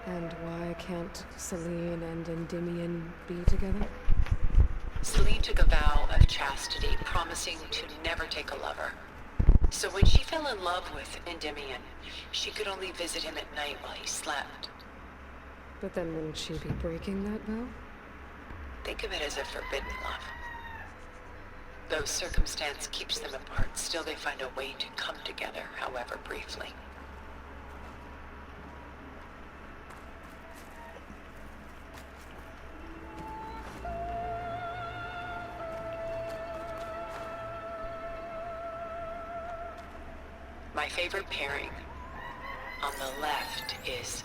And why can't Celine and Endymion be together? Celine took a vow of chastity, promising to never take a lover. So when she fell in love with Endymion, she could only visit him at night while he slept. But then wouldn't she be breaking that vow? Think of it as a forbidden love. Though circumstance keeps them apart, still they find a way to come together, however briefly. My favorite pairing on the left is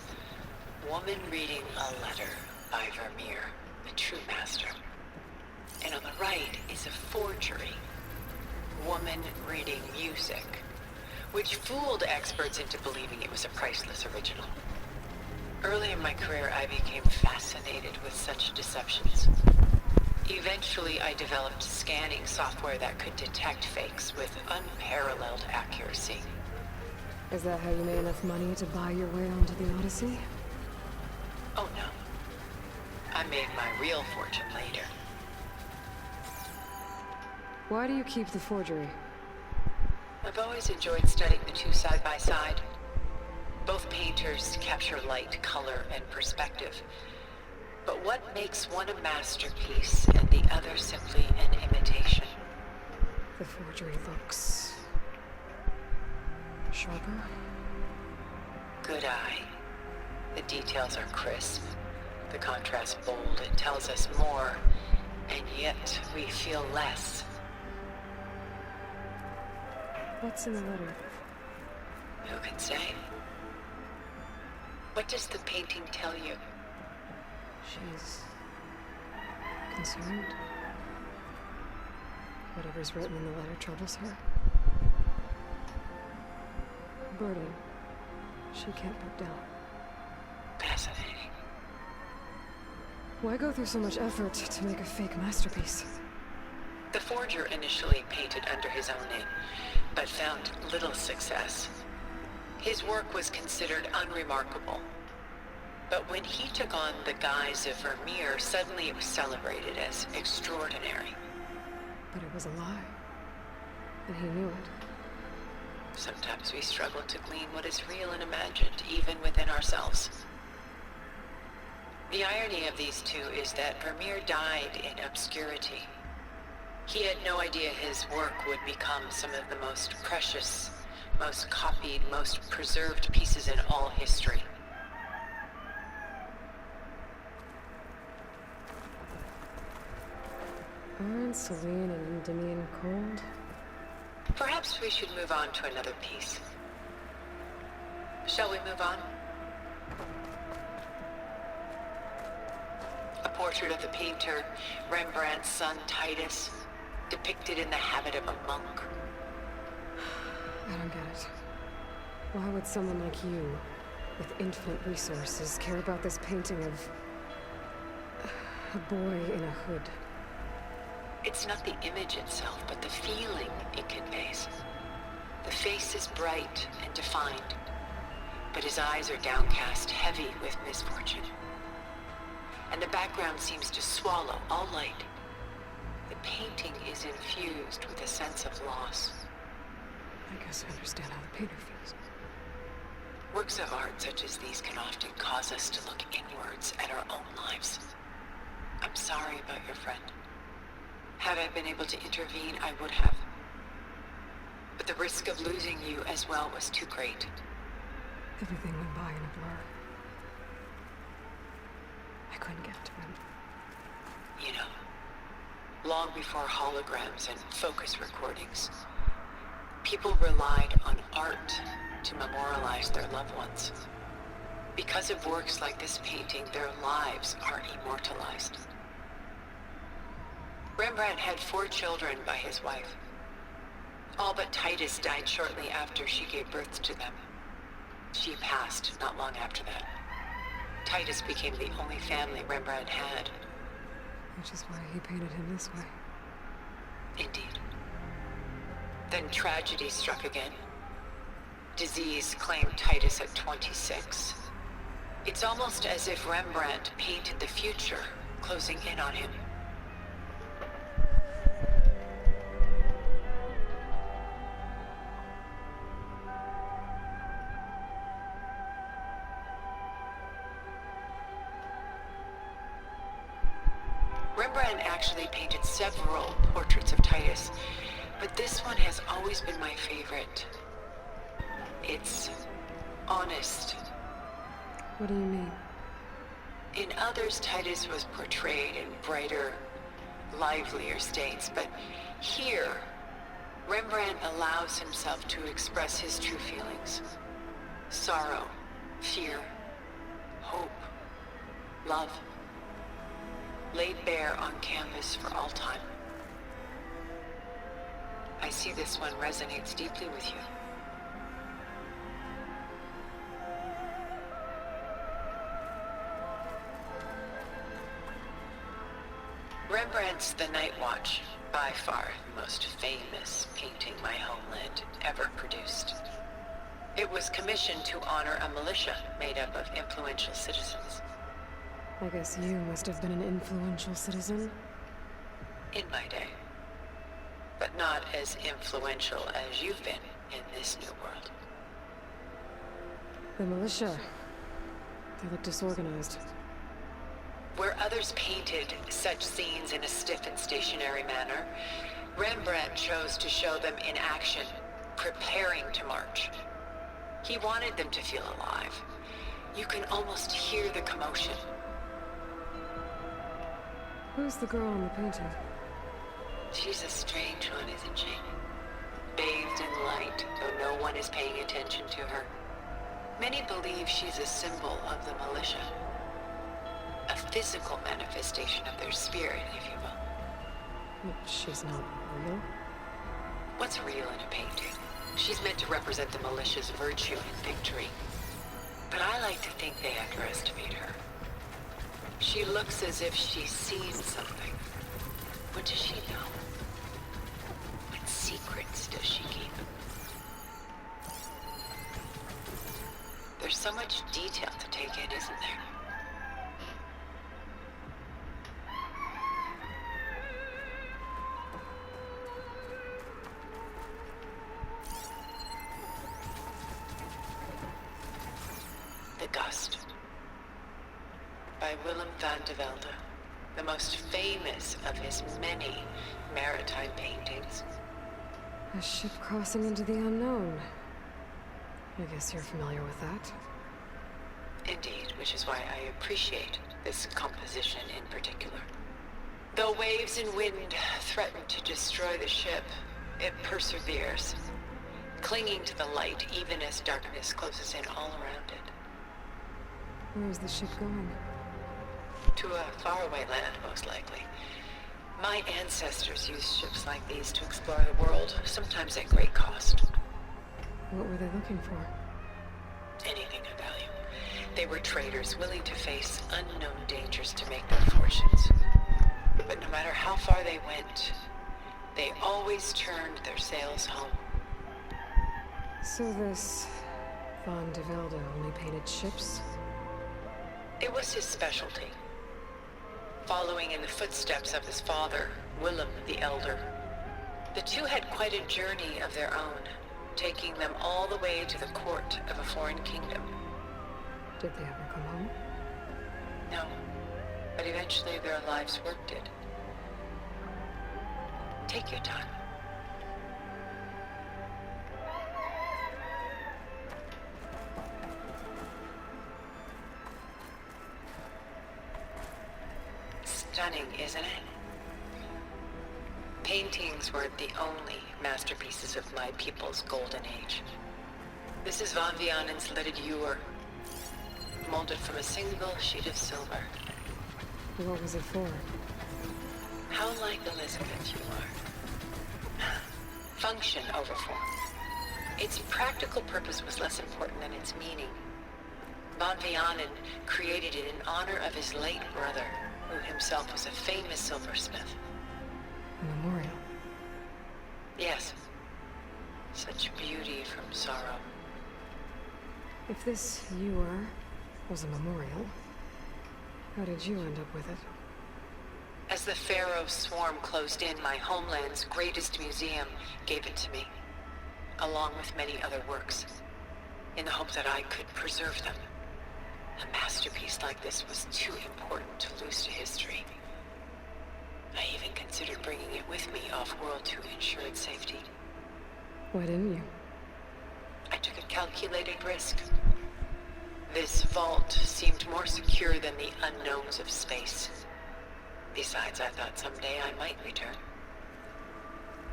woman reading a letter by Vermeer, the true master. And on the right is a forgery, woman reading music, which fooled experts into believing it was a priceless original. Early in my career, I became fascinated with such deceptions. Eventually, I developed scanning software that could detect fakes with unparalleled accuracy. Is that how you made enough money to buy your way onto the Odyssey? Oh no. I made my real fortune later. Why do you keep the forgery? I've always enjoyed studying the two side by side. Both painters capture light, color, and perspective. But what makes one a masterpiece and the other simply an imitation? The forgery looks... sharper? Good eye. The details are crisp. The contrast bold. It tells us more, and yet we feel less. What's in the letter? Who can say? What does the painting tell you? She's... concerned? Whatever's written in the letter troubles her. Burden. She can't put down. Fascinating. Why go through so much effort to make a fake masterpiece? The forger initially painted under his own name, but found little success. His work was considered unremarkable. But when he took on the guise of Vermeer, suddenly it was celebrated as extraordinary. But it was a lie. And he knew it. Sometimes we struggle to glean what is real and imagined, even within ourselves. The irony of these two is that Vermeer died in obscurity. He had no idea his work would become some of the most precious, most copied, most preserved pieces in all history. Aren't Celine and Endymion cold? Perhaps we should move on to another piece. Shall we move on? A portrait of the painter, Rembrandt's son Titus, depicted in the habit of a monk. I don't get it. Why would someone like you, with infinite resources, care about this painting of... a boy in a hood? It's not the image itself, but the feeling it conveys. The face is bright and defined, but his eyes are downcast, heavy with misfortune. And the background seems to swallow all light. The painting is infused with a sense of loss. I guess I understand how the painter feels. Works of art such as these can often cause us to look inwards at our own lives. I'm sorry about your friend. Had I been able to intervene, I would have. But the risk of losing you as well was too great. Everything went by in a blur. I couldn't get to him. You know, long before holograms and focus recordings, people relied on art to memorialize their loved ones. Because of works like this painting, their lives are immortalized. Rembrandt had 4 children by his wife. All but Titus died shortly after she gave birth to them. She passed not long after that. Titus became the only family Rembrandt had. Which is why he painted him this way. Indeed. Then tragedy struck again. Disease claimed Titus at 26. It's almost as if Rembrandt painted the future, closing in on him. Rembrandt actually painted several portraits of Titus, but this one has always been my favorite. It's honest. What do you mean? In others, Titus was portrayed in brighter, livelier states, but here, Rembrandt allows himself to express his true feelings. Sorrow, fear, hope, love, laid bare on canvas for all time. I see this one resonates deeply with you. Rembrandt's The Night Watch, by far the most famous painting my homeland ever produced. It was commissioned to honor a militia made up of influential citizens. I guess you must have been an influential citizen. In my day. But not as influential as you've been in this new world. The militia. They look disorganized. Where others painted such scenes in a stiff and stationary manner, Rembrandt chose to show them in action, preparing to march. He wanted them to feel alive. You can almost hear the commotion. Who's the girl in the painting? She's a strange one, isn't she? Bathed in light, though no one is paying attention to her. Many believe she's a symbol of the militia. A physical manifestation of their spirit, if you will. But she's not real. What's real in a painting? She's meant to represent the militia's virtue and victory. But I like to think they underestimate her. She looks as if she's seen something. What does she know? What secrets does she keep? There's so much detail to take in, isn't there? The Gust, by Willem van de Velde, the most famous of his many maritime paintings. A ship crossing into the unknown. I guess you're familiar with that. Indeed, which is why I appreciate this composition in particular. Though waves and wind threaten to destroy the ship, it perseveres, clinging to the light even as darkness closes in all around it. Where is the ship going? To a faraway land, most likely. My ancestors used ships like these to explore the world, sometimes at great cost. What were they looking for? Anything of value. They were traders willing to face unknown dangers to make their fortunes. But no matter how far they went, they always turned their sails home. So this Van de Velde only painted ships? It was his specialty. Following in the footsteps of his father, Willem the Elder. The two had quite a journey of their own, taking them all the way to the court of a foreign kingdom. Did they ever come home? No, but eventually their lives worked it. Take your time. Stunning, isn't it? Paintings were the only masterpieces of my people's golden age. This is Van Vianen's Lidded Ewer, molded from a single sheet of silver. What was it for? How like Elizabeth you are. Function over form. Its practical purpose was less important than its meaning. Van Vianen created it in honor of his late brother, who himself was a famous silversmith. A memorial. Yes. Such beauty from sorrow. If this ewer was a memorial. How did you end up with it? As the Pharaoh swarm closed in, my homeland's greatest museum gave it to me, along with many other works, in the hope that I could preserve them. A masterpiece like this was too important to lose to history. I even considered bringing it with me off-world to ensure its safety. Why didn't you? I took a calculated risk. This vault seemed more secure than the unknowns of space. Besides, I thought someday I might return.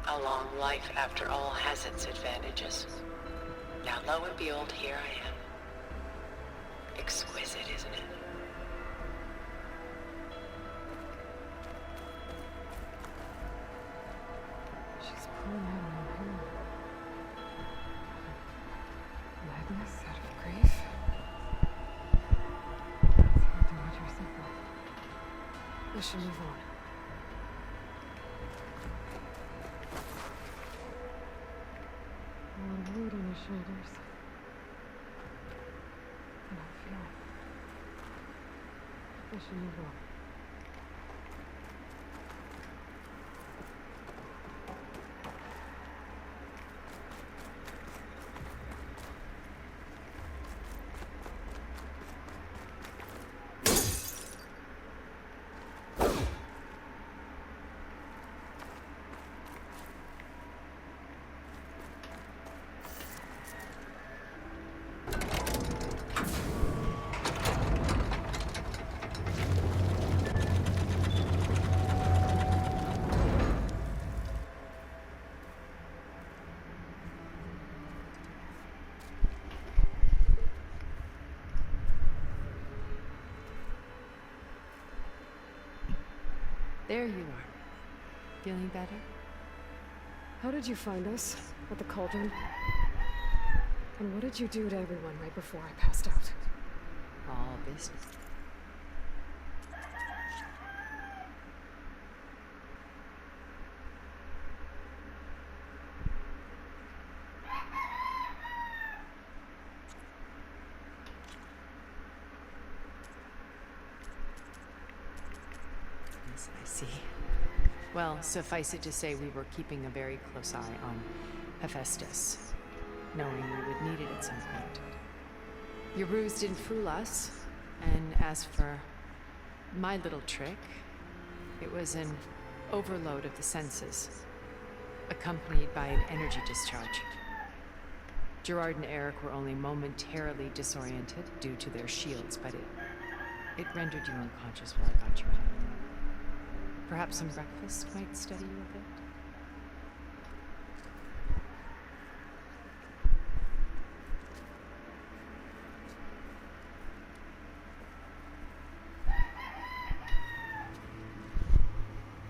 A long life, after all, has its advantages. Now, lo and behold, here I am. Exquisite, isn't it? She's pulling out her hair. Madness out of grief. It's hard to watch her suffer. I should move on. A lot of weight on his shoulders. I don't feel it. I should move on. There you are. Feeling better? How did you find us? At the cauldron? And what did you do to everyone right before I passed out? All business. Yes, I see. Well, suffice it to say we were keeping a very close eye on Hephaestus, knowing we would need it at some point. Your ruse didn't fool us, and as for my little trick, it was an overload of the senses, accompanied by an energy discharge. Gerard and Eric were only momentarily disoriented due to their shields, but it rendered you unconscious while I got you out. Perhaps some breakfast might steady you a bit?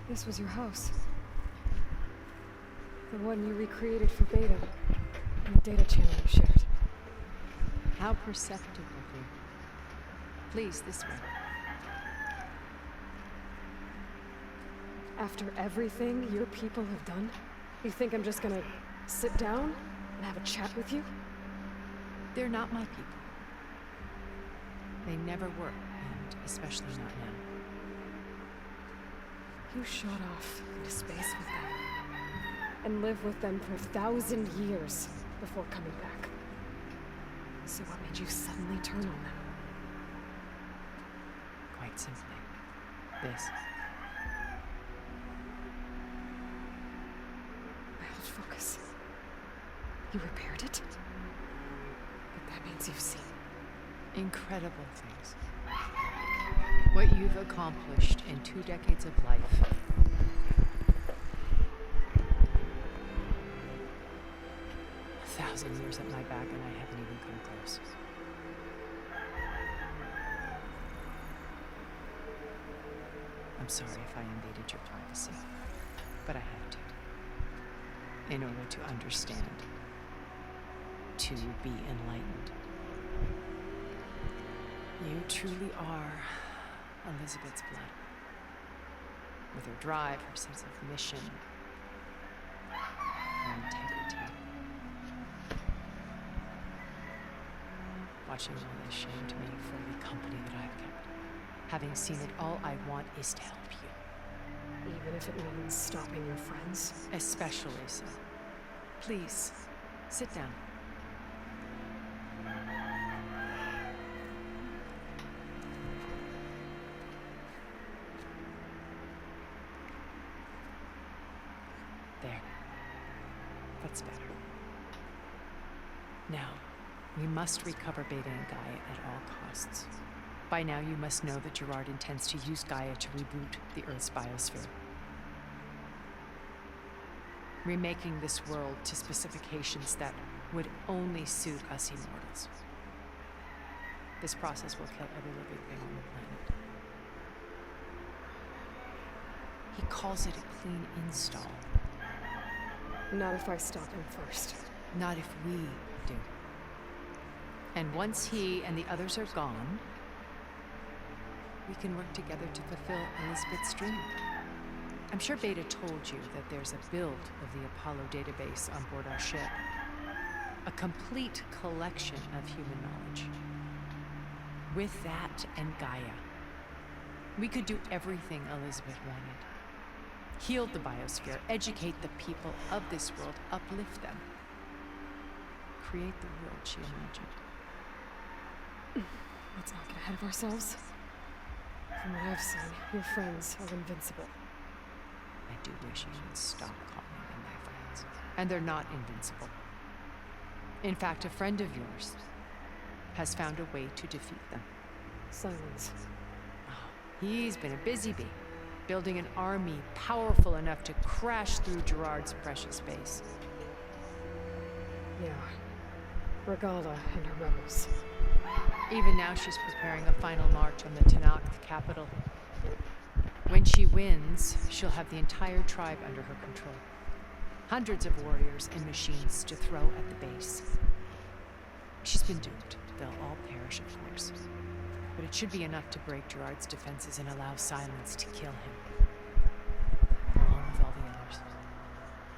This was your house. The one you recreated for Beta. And the data channel you shared. How perceptive of you. Please, this way. After everything your people have done, you think I'm just gonna sit down and have a chat with you? They're not my people. They never were, and especially not now. You shot off into space with them. And lived with them for 1,000 years before coming back. So what made you suddenly turn on them? Quite simply, this. I held focus. You repaired it? But that means you've seen. Incredible things. What you've accomplished in 2 decades of life. 1,000 years at my back and I haven't even come close. I'm sorry if I invaded your privacy, but I had to. In order to understand. To be enlightened. You truly are Elizabeth's blood. With her drive, her sense of mission, her integrity. Watching all this shamed me for the Having seen it all, I want is to help you. Even if it means stopping your friends. Especially so. Please, sit down. There. That's better. Now, we must recover Beta and Gaia at all costs. By now, you must know that Gerard intends to use Gaia to reboot the Earth's biosphere. Remaking this world to specifications that would only suit us immortals. This process will kill every living thing on the planet. He calls it a clean install. Not if I stop him first. Not if we do. And once he and the others are gone, we can work together to fulfill Elizabeth's dream. I'm sure Beta told you that there's a build of the Apollo database on board our ship. A complete collection of human knowledge. With that and Gaia, we could do everything Elizabeth wanted. Heal the biosphere, educate the people of this world, uplift them. Create the world she imagined. Let's not get ahead of ourselves. From what I've seen, your friends are invincible. I do wish you would stop calling them my friends. And they're not invincible. In fact, a friend of yours has found a way to defeat them. Silence. Oh, he's been a busy bee, building an army powerful enough to crash through Gerard's precious base. Yeah. Regala and her rebels. Even now she's preparing a final march on the Tenakth capital. When she wins, she'll have the entire tribe under her control. Hundreds of warriors and machines to throw at the base. She's been duped. They'll all perish, of course. But it should be enough to break Gerard's defenses and allow Silence to kill him. Along with all the others.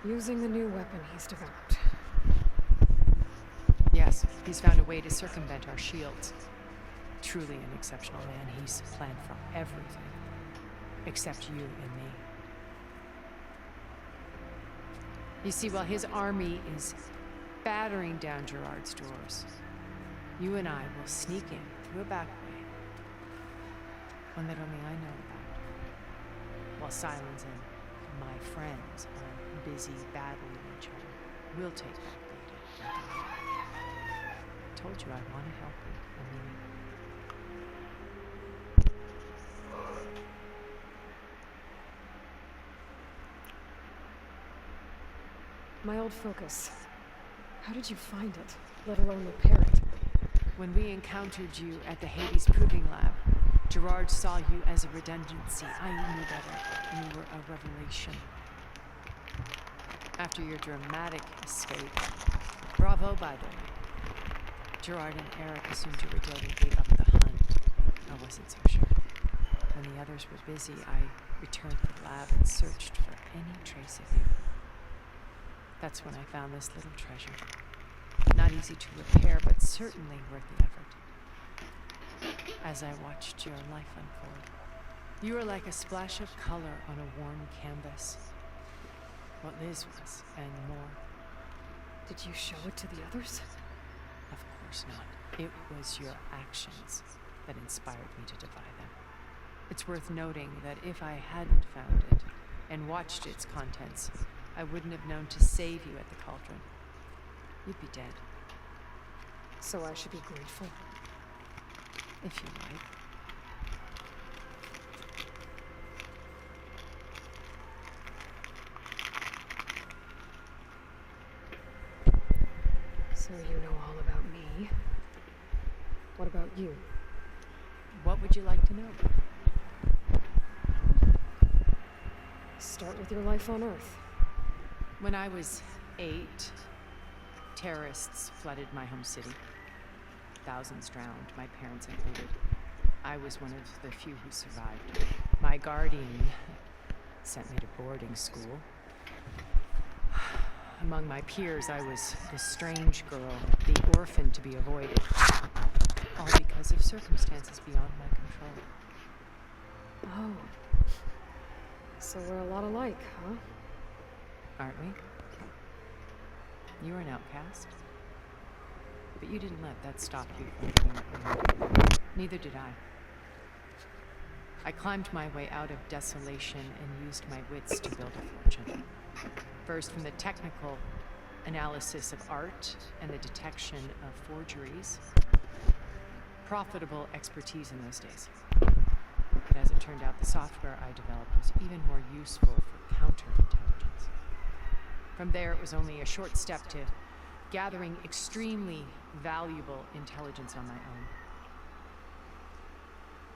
Using the new weapon he's developed. Yes, he's found a way to circumvent our shields. Truly an exceptional man. He's planned for everything. Except you and me. You see, while his army is battering down Gerard's doors, you and I will sneak in through a back way. One that only I know about. While Silence and my friends are busy battling each other, we'll take back Beta. I told you I want to help you. I mean it. My old focus. How did you find it, let alone repair it? When we encountered you at the Hades Proving Lab, Gerard saw you as a redundancy. I knew better. You were a revelation. After your dramatic escape, bravo, by the way. Gerard and Eric assumed you were dead and gave up the hunt. I wasn't so sure. When the others were busy, I returned to the lab and searched for any trace of you. That's when I found this little treasure. Not easy to repair, but certainly worth the effort. As I watched your life unfold, you were like a splash of color on a worn canvas. What Liz was, and more. Did you show it to the others? Of course not. It was your actions that inspired me to defy them. It's worth noting that if I hadn't found it and watched its contents, I wouldn't have known to save you at the cauldron. You'd be dead. So I should be grateful? If you like. So you know all about me. What about you? What would you like to know? Start with your life on Earth. When I was 8, terrorists flooded my home city. Thousands drowned, my parents included. I was one of the few who survived. My guardian sent me to boarding school. Among my peers, I was the strange girl, the orphan to be avoided. All because of circumstances beyond my control. Oh. So we're a lot alike, huh? Aren't we? You were an outcast. But you didn't let that stop you from doing what you wanted. Neither did I. I climbed my way out of desolation and used my wits to build a fortune. First from the technical analysis of art and the detection of forgeries. Profitable expertise in those days. But as it turned out, the software I developed was even more useful for counterintelligence. From there, it was only a short step to gathering extremely valuable intelligence on my own.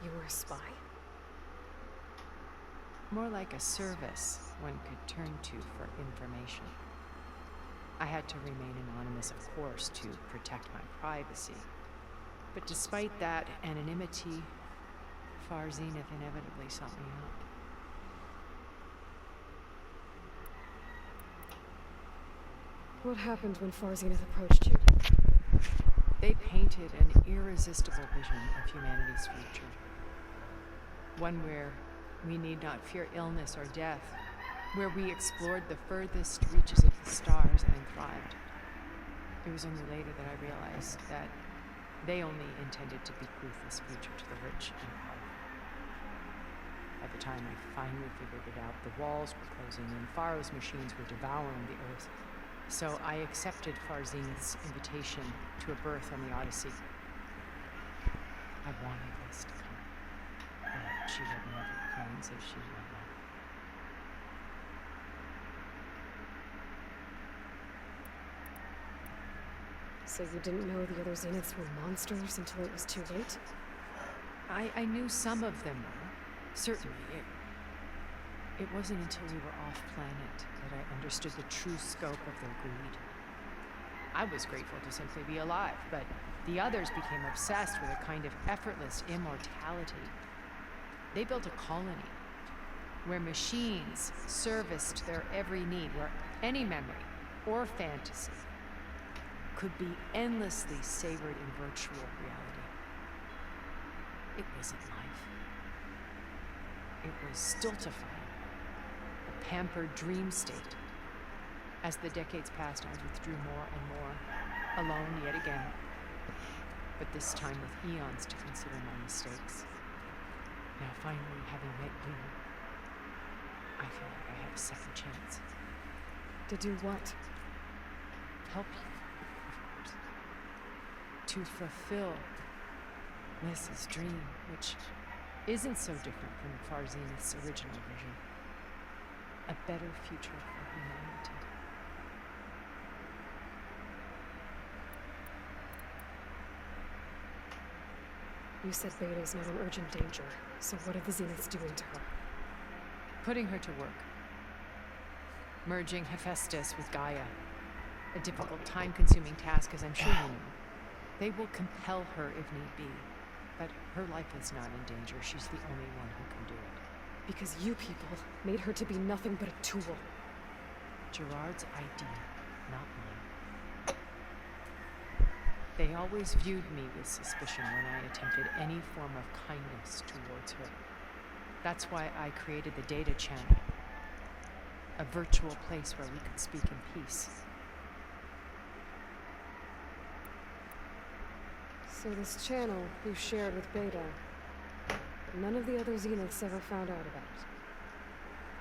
You were a spy? More like a service one could turn to for information. I had to remain anonymous, of course, to protect my privacy. But despite that anonymity, Far Zenith inevitably sought me out. What happened when Far Zenith approached you? They painted an irresistible vision of humanity's future. One where we need not fear illness or death, where we explored the furthest reaches of the stars and thrived. It was only later that I realized that they only intended to bequeath this future to the rich and powerful. At the time I finally figured it out, the walls were closing in, Faro's machines were devouring the Earth. So I accepted Far Zenith's invitation to a berth on the Odyssey. I wanted this to come. But she would never claim as she would not. So you didn't know the other Zeniths were monsters until it was too late? I knew some of them were. Certainly. It wasn't until we were off-planet that I understood the true scope of their greed. I was grateful to simply be alive, but the others became obsessed with a kind of effortless immortality. They built a colony where machines serviced their every need, where any memory or fantasy could be endlessly savored in virtual reality. It wasn't life. It was stultifying, a pampered dream state. As the decades passed, I withdrew more and more, alone yet again, but this time with eons to consider my mistakes. Now finally, having met you, I feel like I have a second chance. To do what? Help you, of course. To fulfill Lys's dream, which isn't so different from Far Zenith's original vision. A better future for humanity. You said Beta's not in urgent danger, so what are the Zeniths doing to her? Putting her to work. Merging Hephaestus with Gaia. A difficult, time-consuming task, as I'm sure you know. They will compel her if need be. But her life is not in danger. She's the only one who can do it. Because you people made her to be nothing but a tool. Gerard's idea, not mine. They always viewed me with suspicion when I attempted any form of kindness towards her. That's why I created the Data Channel. A virtual place where we could speak in peace. So this channel you shared with Beta, none of the other Zeniths ever found out about.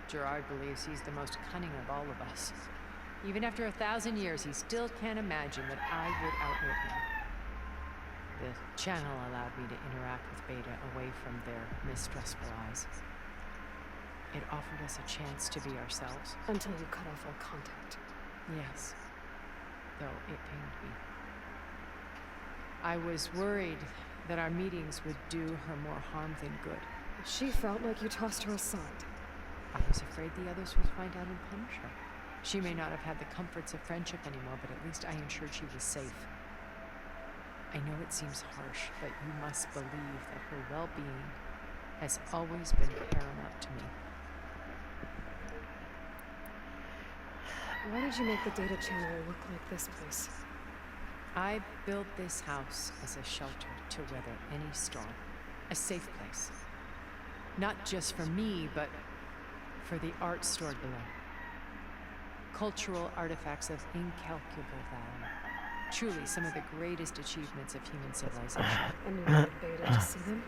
Gerard believes he's the most cunning of all of us. Even after 1,000 years, he still can't imagine that I would outwit him. The channel allowed me to interact with Beta away from their mistrustful eyes. It offered us a chance to be ourselves. Until you cut off all contact. Yes, though it pained me. I was worried that our meetings would do her more harm than good. She felt like you tossed her aside. I was afraid the others would find out and punish her. She may not have had the comforts of friendship anymore, but at least I ensured she was safe. I know it seems harsh, but you must believe that her well-being has always been paramount to me. Why did you make the Data Channel look like this place? I built this house as a shelter to weather any storm. A safe place. Not just for me, but for the art stored below. Cultural artifacts of incalculable value. Truly some of the greatest achievements of human civilization. And you wanted Beta to see them?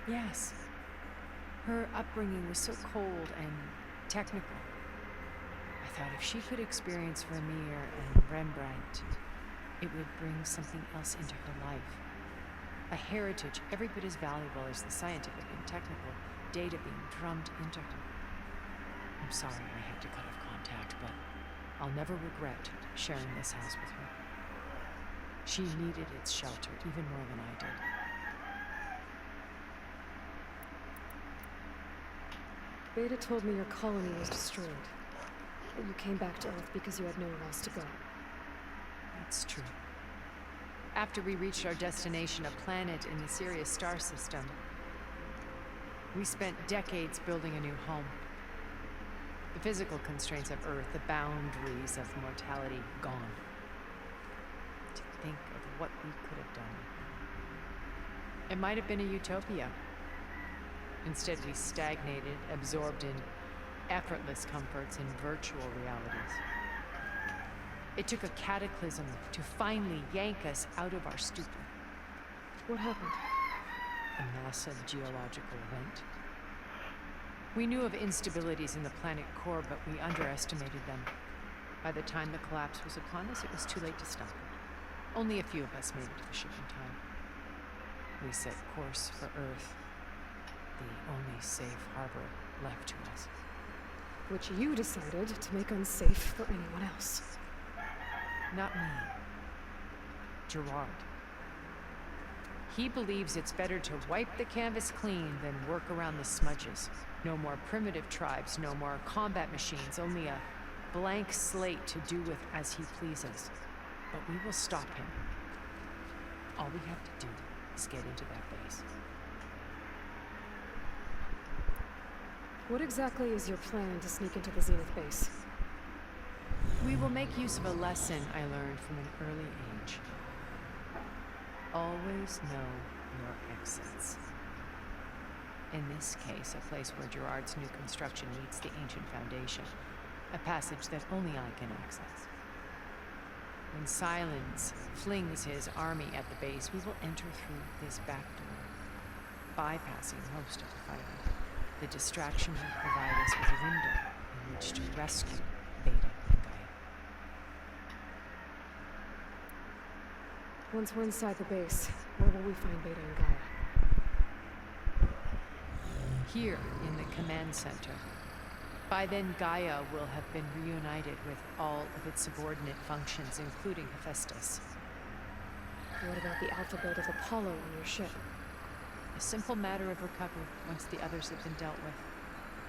Yes. Her upbringing was so cold and technical. I thought if she could experience Vermeer and Rembrandt, it would bring something else into her life. A heritage every bit as valuable as the scientific and technical data being drummed into her. I'm sorry I had to cut off contact, but I'll never regret sharing this house with her. She needed its shelter even more than I did. Beta told me your colony was destroyed. That you came back to Earth because you had nowhere else to go. That's true. After we reached our destination, a planet in the Sirius star system, we spent decades building a new home. The physical constraints of Earth, the boundaries of mortality, gone. To think of what we could have done. It might have been a utopia. Instead, we stagnated, absorbed in effortless comforts and virtual realities. It took a cataclysm to finally yank us out of our stupor. What happened? A massive geological event. We knew of instabilities in the planet core, but we underestimated them. By the time the collapse was upon us, it was too late to stop it. Only a few of us made it to the ship in time. We set course for Earth, the only safe harbor left to us. Which you decided to make unsafe for anyone else. Not me. Gerard. He believes it's better to wipe the canvas clean than work around the smudges. No more primitive tribes, no more combat machines, only a blank slate to do with as he pleases. But we will stop him. All we have to do is get into that base. What exactly is your plan to sneak into the Zenith base? We will make use of a lesson I learned from an early age. Always know your exits. In this case, a place where Gerard's new construction meets the ancient foundation. A passage that only I can access. When Silence flings his army at the base, we will enter through this back door, bypassing most of the fighting. The distraction will provide us with a window in which to rescue Beta and Gaia. Once we're inside the base, where will we find Beta and Gaia? Here in the command center. By then, Gaia will have been reunited with all of its subordinate functions, including Hephaestus. What about the alphabet of Apollo on your ship? A simple matter of recovery once the others have been dealt with.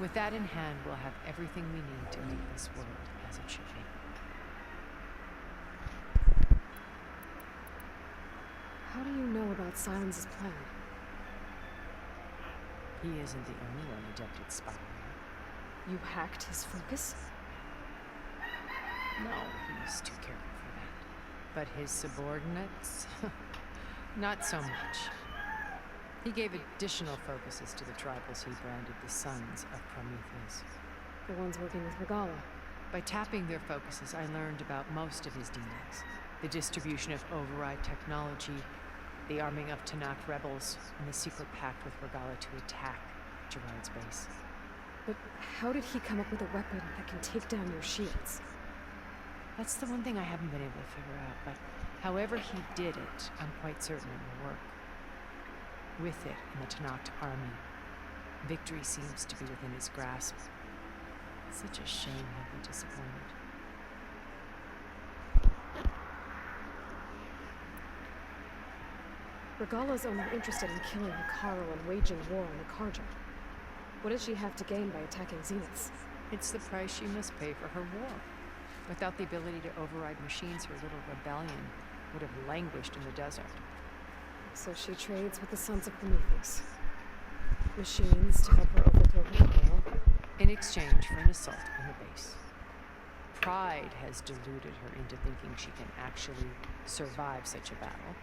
With that in hand, we'll have everything we need to make this world as it should be. How do you know about Silence's plan? He isn't the only one adept at spying. You hacked his focus? No, he's too careful for that. But his subordinates? Not so much. He gave additional focuses to the tribals he branded the Sons of Prometheus. The ones working with Regala. By tapping their focuses, I learned about most of his dealings. The distribution of override technology, the arming of Tanakh rebels, and the secret pact with Regala to attack Gerard's base. But how did he come up with a weapon that can take down your shields? That's the one thing I haven't been able to figure out, but however he did it, I'm quite certain it will work. With it in the Tanakh army, victory seems to be within his grasp. Such a shame he'll be disappointed. Regala's only interested in killing Hekarro and waging war on the Karja. What does she have to gain by attacking Zeniths? It's the price she must pay for her war. Without the ability to override machines, her little rebellion would have languished in the desert. So she trades with the Sons of Prometheus. Machines to help her overthrow Hekarro. In exchange for an assault on the base. Pride has deluded her into thinking she can actually survive such a battle.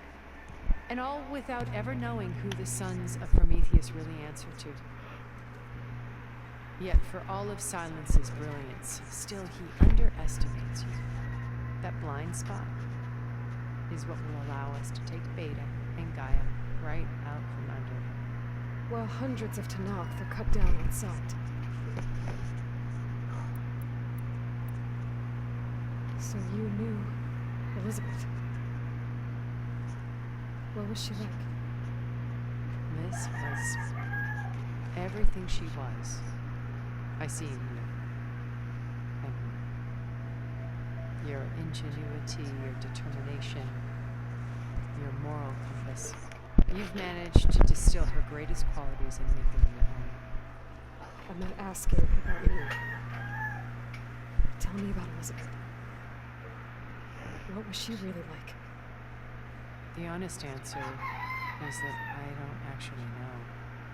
And all without ever knowing who the Sons of Prometheus really answer to. Yet for all of Silence's brilliance, still he underestimates you. That blind spot is what will allow us to take Beta and Gaia right out from under him. Well, hundreds of Tenakth are cut down on sight. So you knew Elizabeth. What was she like? This was everything she was. I see in you. And your ingenuity, your determination, your moral compass. You've managed to distill her greatest qualities and make them your own. I'm not asking about you. Tell me about Elizabeth. What was she really like? The honest answer is that I don't actually know.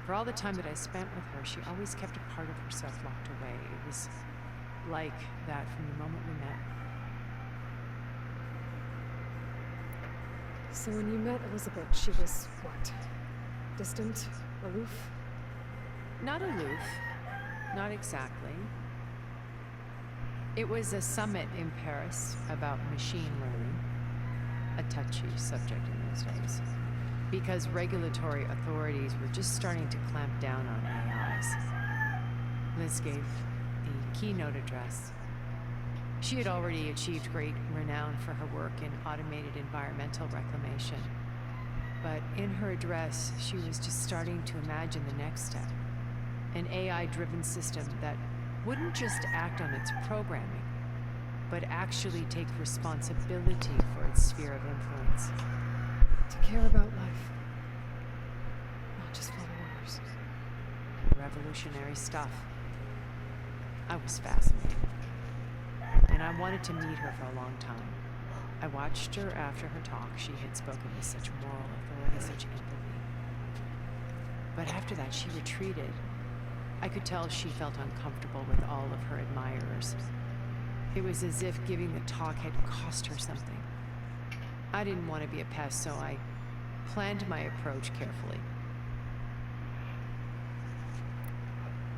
For all the time that I spent with her, she always kept a part of herself locked away. It was like that from the moment we met. So when you met Elizabeth, she was what? Distant? Aloof? Not aloof. Not exactly. It was a summit in Paris about machine learning. A touchy subject in those days. Because regulatory authorities were just starting to clamp down on AIs. Liz gave the keynote address. She had already achieved great renown for her work in automated environmental reclamation. But in her address, she was just starting to imagine the next step. An AI-driven system that wouldn't just act on its programming, but actually take responsibility for its sphere of influence. To care about life. Not just follow orders. Revolutionary stuff. I was fascinated. And I wanted to meet her for a long time. I watched her after her talk. She had spoken with such moral authority, such empathy. But after that, she retreated. I could tell she felt uncomfortable with all of her admirers. It was as if giving the talk had cost her something. I didn't want to be a pest, so I planned my approach carefully.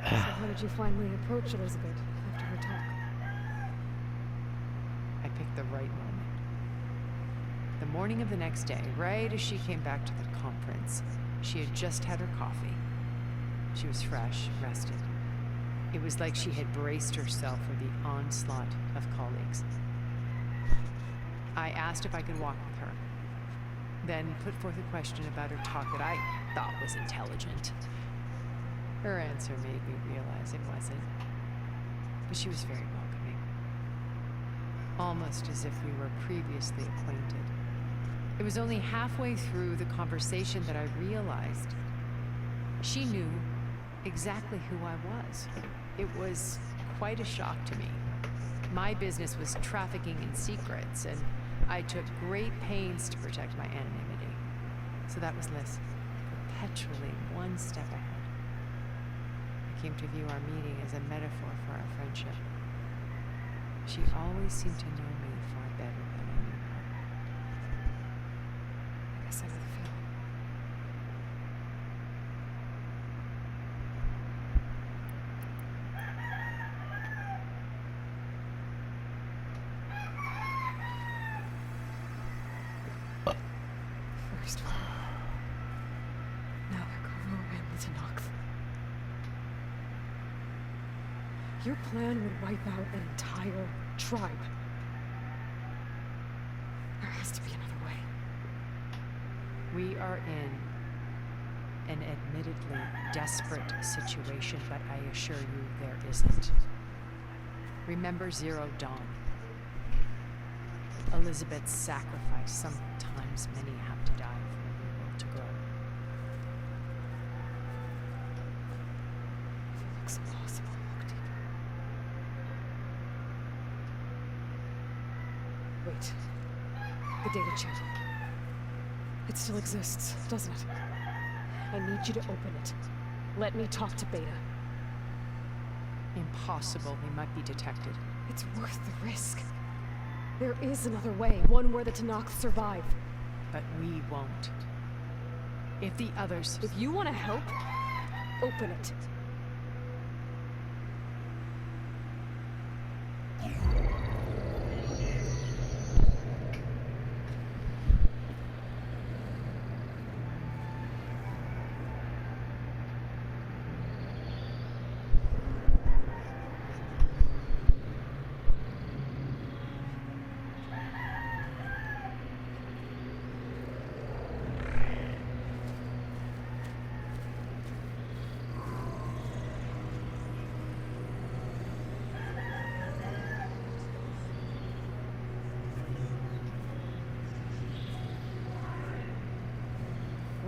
So how did you finally approach Elizabeth after her talk? I picked the right moment. The morning of the next day, right as she came back to the conference, she had just had her coffee. She was fresh, rested. It was like she had braced herself for the onslaught of colleagues. I asked if I could walk with her, then put forth a question about her talk that I thought was intelligent. Her answer made me realize it wasn't, but she was very welcoming. Almost as if we were previously acquainted. It was only halfway through the conversation that I realized she knew exactly who I was. It was quite a shock to me. My business was trafficking in secrets, and I took great pains to protect my anonymity. So that was Liz, perpetually one step ahead. I came to view our meeting as a metaphor for our friendship. She always seemed to know me far better than I knew her. I guess I know the feeling. First one. Now they're going around the Tenakth. Your plan would wipe out an entire tribe. There has to be another way. We are in an admittedly desperate situation, but I assure you there isn't. Remember Zero Dawn. Elizabeth's sacrifice. Sometimes many have to die for a new world to grow. If it looks impossible, look deeper. Wait. The data channel. It still exists, doesn't it? I need you to open it. Let me talk to Beta. Impossible. We might be detected. It's worth the risk. There is another way, one where the Tenakth survive. But we won't. If the others... If you want to help, open it.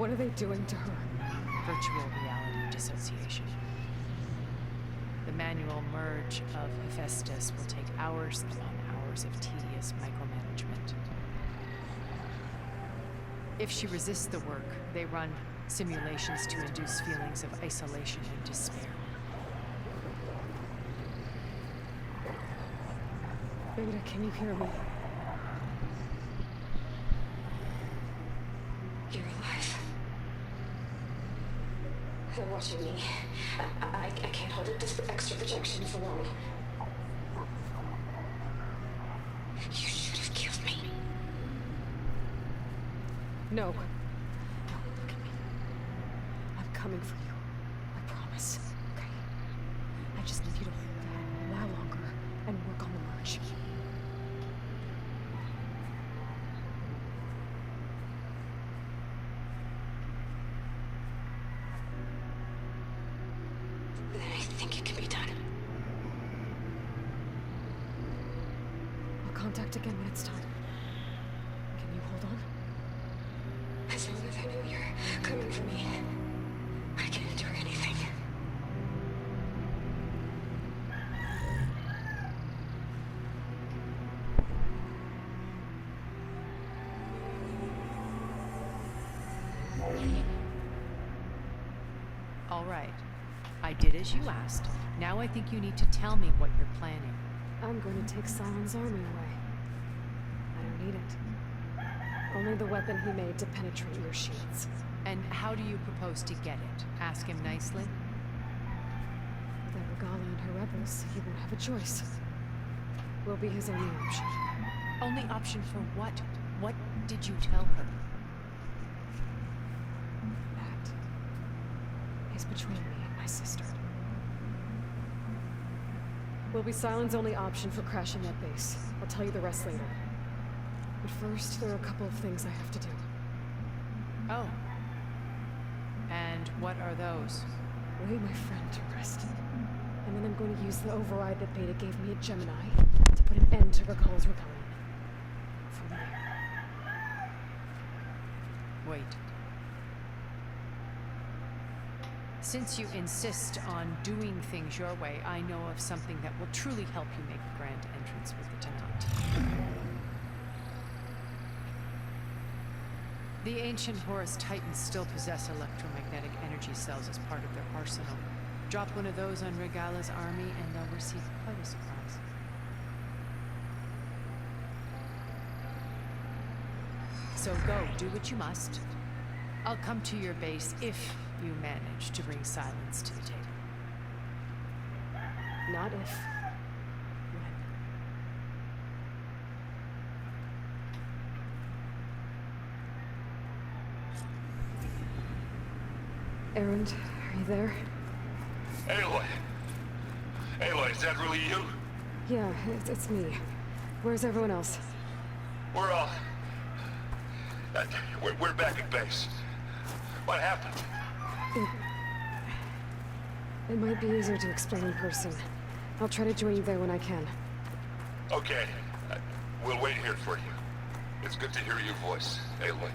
What are they doing to her? Virtual reality dissociation. The manual merge of Hephaestus will take hours upon hours of tedious micromanagement. If she resists the work, they run simulations to induce feelings of isolation and despair. Beta, can you hear me? You're alive. They're watching me. I can't hold up this extra projection for long. You should have killed me. No. No, look at me. I'm coming for you. I promise. Okay? I just need you to hold out a while longer and work on the merge. Then I think it can be done. I'll contact again when it's time. Can you hold on? As long as I know you're coming for me, I can endure anything. All right. I did as you asked. Now I think you need to tell me what you're planning. I'm going to take Silent's army away. I don't need it. Only the weapon he made to penetrate your shields. And how do you propose to get it? Ask him nicely? Without Regala and her rebels, he won't have a choice. We'll be his only option. Only option for what? What did you tell her? That is between me and my sister. Will be Silent's only option for crashing that base. I'll tell you the rest later. But first, there are a couple of things I have to do. Oh. And what are those? Lay my friend to rest. And then I'm going to use the override that Beta gave me at Gemini to put an end to Regala's rebellion. From there. Wait. Since you insist on doing things your way, I know of something that will truly help you make a grand entrance with the Tenat. The ancient Horus Titans still possess electromagnetic energy cells as part of their arsenal. Drop one of those on Regala's army and they'll receive quite a surprise. So go, do what you must. I'll come to your base if you manage to bring silence to the table. Not if. When. Erend, are you there? Aloy! Aloy, is that really you? Yeah, it's me. Where's everyone else? We're all... we're back at base. What happened? It might be easier to explain in person. I'll try to join you there when I can. Okay. We'll wait here for you. It's good to hear your voice, Aloy.